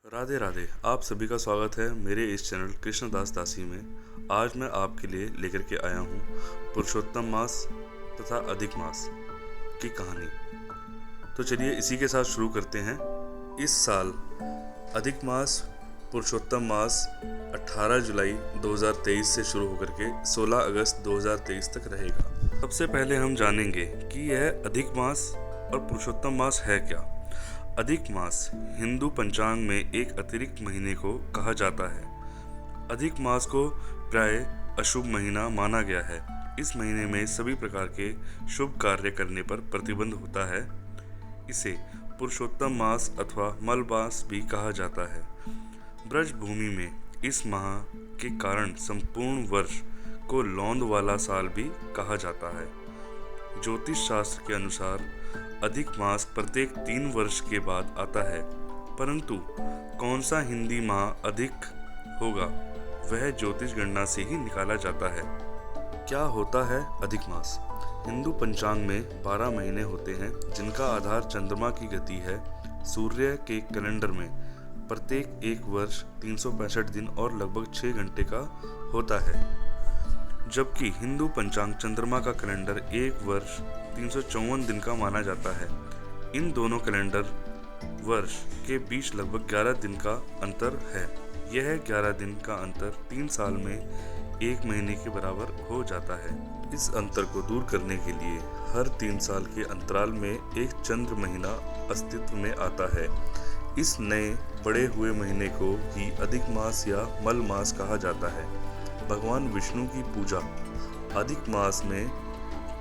राधे राधे। आप सभी का स्वागत है मेरे इस चैनल कृष्णदास दासी में। आज मैं आपके लिए लेकर के आया हूँ पुरुषोत्तम मास तथा अधिक मास की कहानी। तो चलिए इसी के साथ शुरू करते हैं। इस साल अधिक मास पुरुषोत्तम मास 18 जुलाई 2023 से शुरू होकर के 16 अगस्त 2023 तक रहेगा। सबसे पहले हम जानेंगे कि यह अधिक मास और पुरुषोत्तम मास है क्या। अधिक मास हिंदू पंचांग में एक अतिरिक्त महीने को कहा जाता है। अधिक मास को प्राय अशुभ महीना माना गया है। इस महीने में सभी प्रकार के शुभ कार्य करने पर प्रतिबंध होता है। इसे पुरुषोत्तम मास अथवा मल मास भी कहा जाता है। ब्रज भूमि में इस माह के कारण संपूर्ण वर्ष को लौंद वाला साल भी कहा जाता है। ज्योतिष शास्त्र के अनुसार अधिक मास प्रत्येक 3 वर्ष के बाद आता है, परंतु कौन सा हिंदी माह अधिक होगा वह ज्योतिष गणना से ही निकाला जाता है। क्या होता है अधिक मास? हिंदू पंचांग में 12 महीने होते हैं जिनका आधार चंद्रमा की गति है। सूर्य के कैलेंडर में प्रत्येक एक वर्ष 365 दिन और लगभग 6 घंटे का होता है, जबकि हिंदू पंचांग चंद्रमा का कैलेंडर एक वर्ष 354 दिन का माना जाता है। इन दोनों कैलेंडर वर्ष के बीच लगभग 11 दिन का अंतर है। यह 11 दिन का अंतर 3 साल में एक महीने के बराबर हो जाता है। इस अंतर को दूर करने के लिए हर 3 साल के अंतराल में एक चंद्र महीना अस्तित्व में आता है। इस नए बड़े हुए महीने को ही अधिक मास या मल मास कहा जाता है। भगवान विष्णु की पूजा अधिक मास में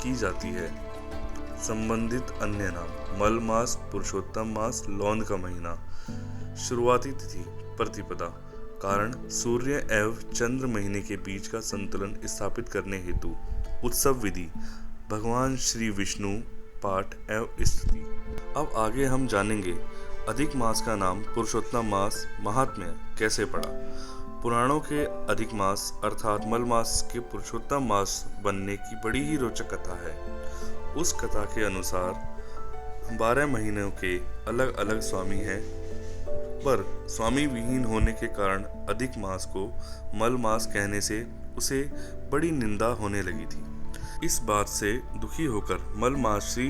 की जाती है। संबंधित अन्य नाम मल मास, पुरुषोत्तम मास, लौंद का महीना। शुरुआती तिथि प्रतिपदा। कारण सूर्य एवं चंद्र महीने के बीच का संतुलन स्थापित करने हेतु। उत्सव विधि भगवान श्री विष्णु पाठ एवं स्तुति। अब आगे हम जानेंगे अधिक मास का नाम पुरुषोत्तम मास महात्म्य कैसे पड़ा। पुराणों के अधिक मास अर्थात मल मास के पुरुषोत्तम मास बनने की बड़ी ही रोचक कथा है। उस कथा के अनुसार 12 महीनों के अलग अलग स्वामी हैं, पर स्वामी विहीन होने के कारण अधिक मास को मल मास कहने से उसे बड़ी निंदा होने लगी थी। इस बात से दुखी होकर मल मास श्री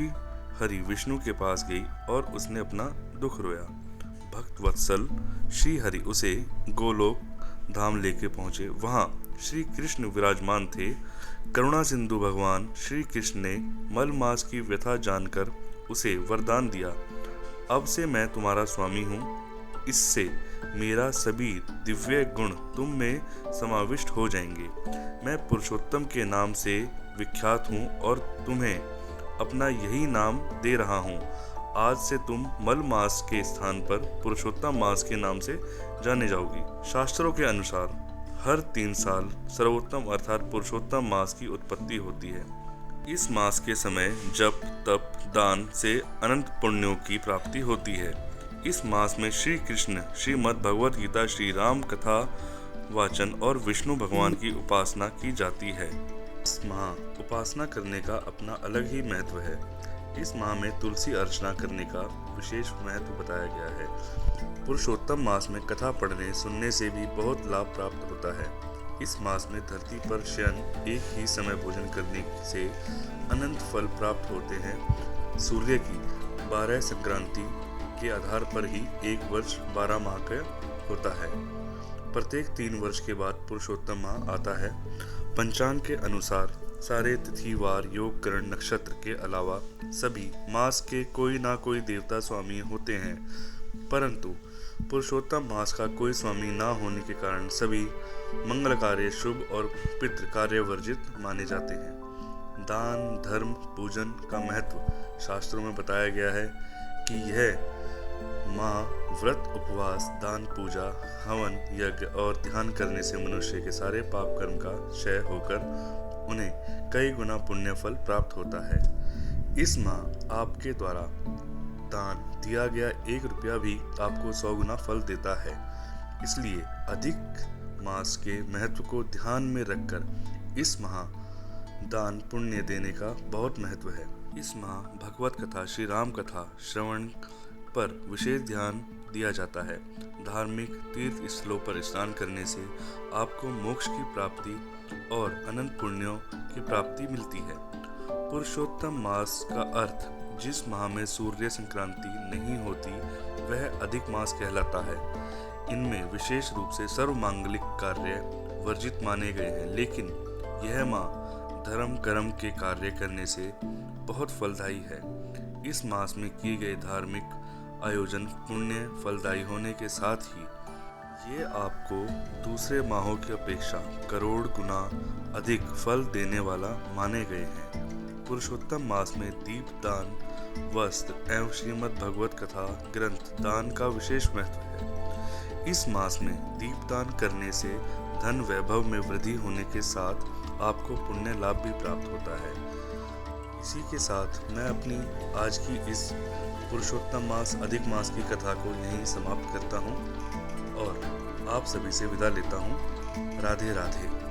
हरि विष्णु के पास गई और उसने अपना दुख रोया। भक्त वत्सल श्री हरि उसे गोलोक धाम लेके पहुंचे। वहां श्री कृष्ण विराजमान थे। करुणा सिंधु भगवान श्री कृष्ण ने मल मास की व्यथा जानकर उसे वरदान दिया, अब से मैं तुम्हारा स्वामी हूँ। इससे मेरा सभी दिव्य गुण तुम में समाविष्ट हो जाएंगे। मैं पुरुषोत्तम के नाम से विख्यात हूँ और तुम्हें अपना यही नाम दे रहा हूँ। आज से तुम मल मास के स्थान पर पुरुषोत्तम मास के नाम से जाने जाओगी। शास्त्रों के अनुसार हर 3 साल सर्वोत्तम अर्थात पुरुषोत्तम मास की उत्पत्ति होती है। इस मास के समय जप, तप, दान से अनंत पुण्यों की प्राप्ति होती है। इस मास में श्री कृष्ण, श्रीमद् भगवद गीता, श्री राम कथा वाचन और विष्णु भगवान की उपासना की जाती है। इस माह उपासना करने का अपना अलग ही महत्व है। इस माह में तुलसी अर्चना करने का विशेष महत्व बताया गया है। पुरुषोत्तम मास में कथा पढ़ने सुनने से भी बहुत लाभ प्राप्त होता है। इस मास में धरती पर शयन, एक ही समय भोजन करने से अनंत फल प्राप्त होते हैं। सूर्य की 12 संक्रांति के आधार पर ही एक वर्ष 12 माह का होता है। प्रत्येक 3 वर्ष के बाद पुरुषोत्तम माह आता है। पंचांग के अनुसार सारे तिथिवार, योग, करण, नक्षत्र के अलावा सभी मास के कोई ना कोई देवता स्वामी होते हैं, परंतु पुरुषोत्तम मास का कोई स्वामी ना होने के कारण सभी मंगल कार्य, शुभ और पितृ कार्य वर्जित माने जाते हैं। दान, धर्म, पूजन का महत्व शास्त्रों में बताया गया है कि यह माह व्रत, उपवास, दान, पूजा, हवन, यज्ञ और ध्यान करने से मनुष्य के सारे पाप कर्म का क्षय होकर उन्हें कई गुना पुण्य फल प्राप्त होता है। इस माह आपके द्वारा दान दिया गया 1 रुपया भी आपको 100 गुना फल देता है। इसलिए अधिक मास के महत्व को ध्यान में रखकर इस माह दान पुण्य देने का बहुत महत्व है। इस माह भगवत कथा, श्री राम कथा श्रवण पर विशेष ध्यान दिया जाता है। धार्मिक तीर्थ स्थलों पर स्नान करने से आपको मोक्ष की प्राप्ति और अनंत पुण्यों की प्राप्ति मिलती है। पुरुषोत्तम मास का अर्थ जिस माह में सूर्य संक्रांति नहीं होती वह अधिक मास कहलाता है। इनमें विशेष रूप से सर्व मांगलिक कार्य वर्जित माने गए हैं, लेकिन यह माह धर्म कर्म के कार्य करने से बहुत फलदायी है। इस मास में किए गए धार्मिक आयोजन पुण्य फलदायी होने के साथ ही ये आपको दूसरे माहों की अपेक्षा करोड़ गुना अधिक फल देने वाला माने गए हैं। पुरुषोत्तम मास में दीपदान, वस्त्र एवं श्रीमद् भगवत कथा ग्रंथ दान का विशेष महत्व है। इस मास में दीपदान करने से धन वैभव में वृद्धि होने के साथ आपको पुण्य लाभ भी प्राप्त होता है। इसी के साथ मैं अपनी आज की इस पुरुषोत्तम मास अधिक मास की कथा को यहीं समाप्त करता हूँ और आप सभी से विदा लेता हूँ। राधे राधे।